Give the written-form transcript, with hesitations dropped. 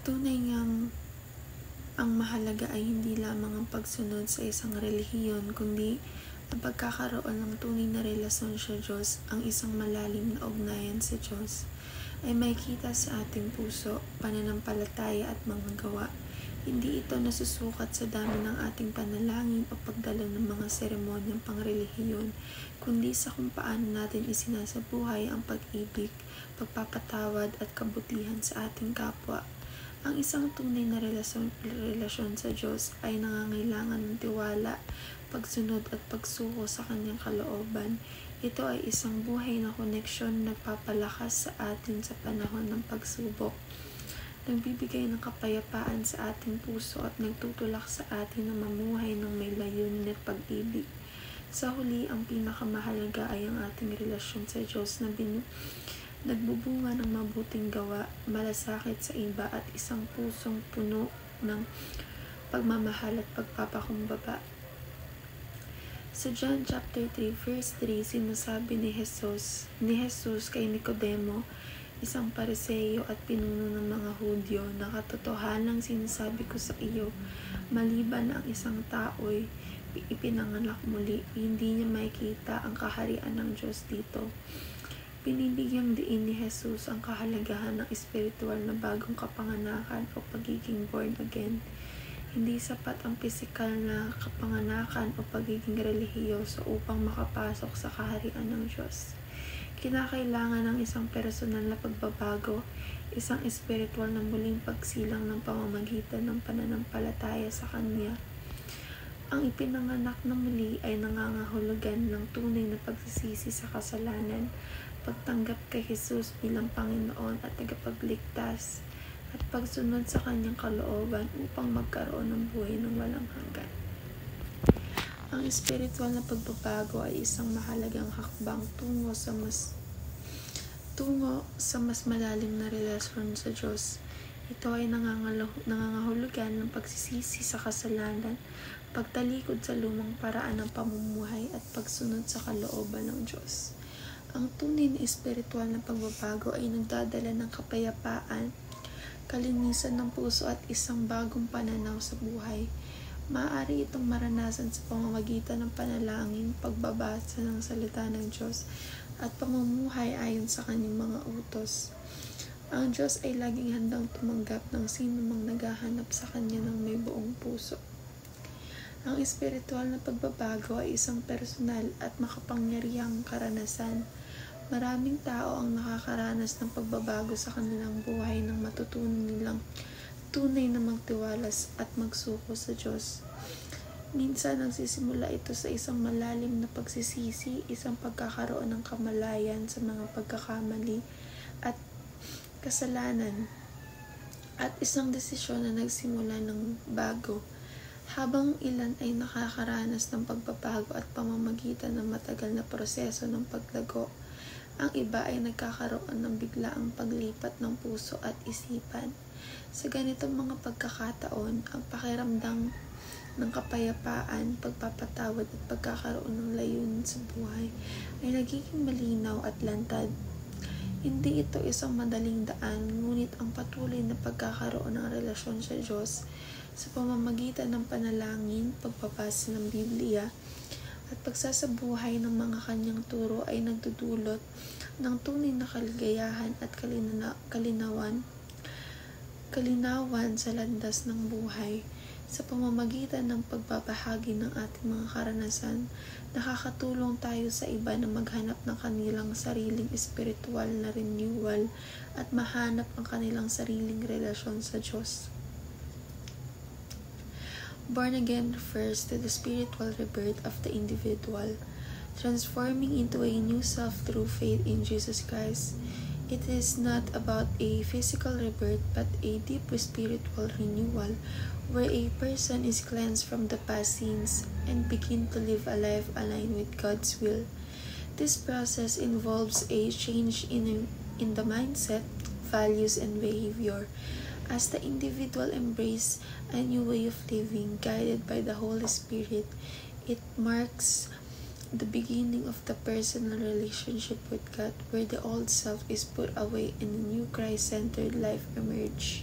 Tunay ngang ang mahalaga ay hindi lamang ang pagsunod sa isang relihiyon, kundi ang pagkakaroon ng tunay na relasyon sa Diyos. Ang isang malalim na ugnayan sa Diyos ay makikita sa ating puso, pananampalataya at mga gawa. Hindi ito nasusukat sa dami ng ating panalangin o pagdalo ng mga seremonyang pangrelihiyon, kundi sa kung paano natin isinasabuhay ang pag-ibig, pagpapatawad at kabutihan sa ating kapwa. Ang isang tunay na relasyon sa Diyos ay nangangailangan ng tiwala, pagsunod at pagsuko sa Kanyang kalooban. Ito ay isang buhay na koneksyon na nagpapalakas sa atin sa panahon ng pagsubok, nagbibigay ng kapayapaan sa ating puso at nagtutulak sa atin na mamuhay ng may layunin at pag-ibig. Sa huli, ang pinakamahalaga ay ang ating relasyon sa Diyos na nagbubunga ng mabuting gawa, malasakit sa iba at isang pusong puno ng pagmamahal at pagpapakumbaba. Sa John chapter 3 verse 3, sinasabi ni Jesus kay Nicodemo, isang Pariseo at pinuno ng mga Hudyo, na katotohanang sinasabi ko sa iyo, maliban ang isang tao'y ipinanganak muli, hindi niya makikita ang kaharian ng Diyos dito. Binibigyang diin ni Jesus ang kahalagahan ng espiritual na bagong kapanganakan o pagiging born again. Hindi sapat ang pisikal na kapanganakan o pagiging relihiyoso upang makapasok sa kaharian ng Diyos. Kinakailangan ng isang personal na pagbabago, isang espiritual na muling pagsilang ng pamamagitan ng pananampalataya sa Kanya. Ang ipinanganak na muli ay nangangahulugan ng tunay na pagsisisi sa kasalanan, pagtanggap kay Jesus bilang Panginoon at tagapagligtas, at pagsunod sa Kanyang kalooban upang magkaroon ng buhay ng walang hanggan. Ang espiritual na pagbabago ay isang mahalagang hakbang tungo sa mas malalim na relasyon sa Diyos. Ito ay nangangahulugan ng pagsisisi sa kasalanan, pagtalikod sa lumang paraan ng pamumuhay at pagsunod sa kalooban ng Diyos. Ang tunay na espiritual na pagbabago ay nagdadala ng kapayapaan, kalinisan ng puso at isang bagong pananaw sa buhay. Maaari itong maranasan sa pamamagitan ng panalangin, pagbabasa ng salita ng Diyos, at pamumuhay ayon sa Kanyang mga utos. Ang Diyos ay laging handang tumanggap ng sino mang naghahanap sa Kanya ng may buong puso. Ang espiritual na pagbabago ay isang personal at makapangyarihang karanasan. Maraming tao ang nakakaranas ng pagbabago sa kanilang buhay nang matutunan nilang tunay na magtiwalas at magsuko sa Diyos. Minsan nagsisimula ito sa isang malalim na pagsisisi, isang pagkakaroon ng kamalayan sa mga pagkakamali at kasalanan, at isang desisyon na nagsimula ng bago. Habang ilan ay nakakaranas ng pagbabago at pamamagitan ng matagal na proseso ng paglago, ang iba ay nagkakaroon ng biglaang paglipat ng puso at isipan. Sa ganitong mga pagkakataon, ang pakiramdam ng kapayapaan, pagpapatawad at pagkakaroon ng layunin sa buhay ay nagiging malinaw at lantad. Hindi ito isang madaling daan, ngunit ang patuloy na pagkakaroon ng relasyon sa Diyos sa pamamagitan ng panalangin, pagbabasa ng Biblia, at pagsasabuhay ng mga Kanyang turo ay nagdudulot ng tunay na kaligayahan at kalinawan sa landas ng buhay. Sa pamamagitan ng pagbabahagi ng ating mga karanasan, nakakatulong tayo sa iba na maghanap ng kanilang sariling espiritual na renewal at mahanap ang kanilang sariling relasyon sa Diyos. Born again refers to the spiritual rebirth of the individual, transforming into a new self through faith in Jesus Christ. It is not about a physical rebirth but a deep spiritual renewal where a person is cleansed from the past sins and begin to live a life aligned with God's will. This process involves a change in the mindset, values, and behavior. As the individual embraces a new way of living guided by the Holy Spirit, it marks the beginning of the personal relationship with God, where the old self is put away and a new Christ-centered life emerges.